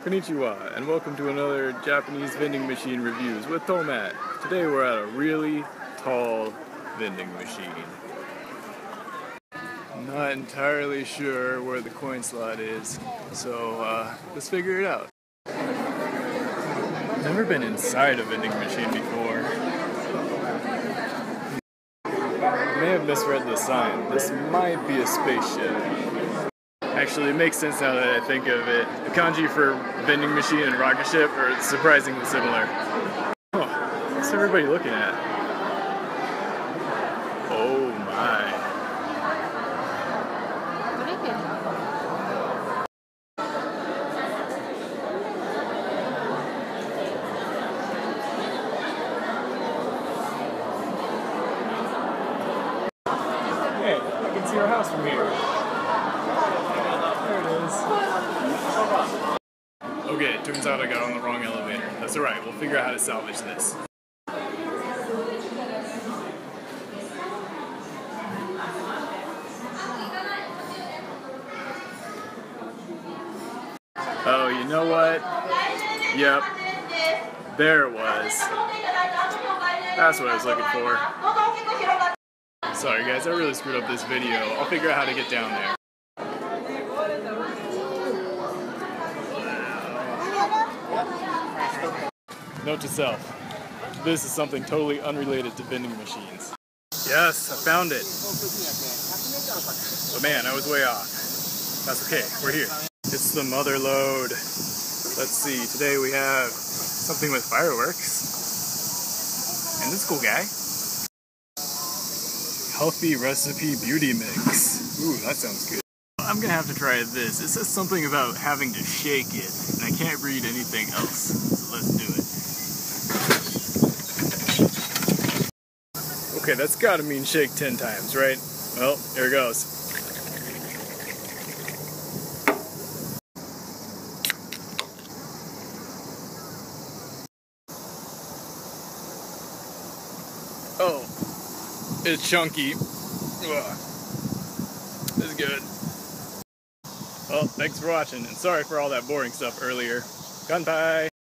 Konnichiwa, and welcome to another Japanese vending machine reviews with Tomat. Today we're at a really tall vending machine. I'm not entirely sure where the coin slot is, so let's figure it out. I've never been inside a vending machine before. I may have misread the sign. This might be a spaceship. Actually, it makes sense now that I think of it. The kanji for vending machine and rocket ship are surprisingly similar. Oh, what's everybody looking at? Oh my. Hey, I can see our house from here. Okay, it turns out I got on the wrong elevator. That's alright, we'll figure out how to salvage this. Oh, you know what? Yep. There it was. That's what I was looking for. Sorry guys, I really screwed up this video. I'll figure out how to get down there. Note to self, this is something totally unrelated to vending machines. Yes, I found it. But man, I was way off. That's okay, we're here. It's the mother load. Let's see, today we have something with fireworks. And this cool guy. Healthy recipe beauty mix. Ooh, that sounds good. I'm gonna have to try this. It says something about having to shake it, and I can't read anything else. So let's do it. Okay, that's gotta mean shake 10 times, right? Well, here it goes. Oh, it's chunky. Ugh. This is good. Well, thanks for watching, and sorry for all that boring stuff earlier. Gunpei!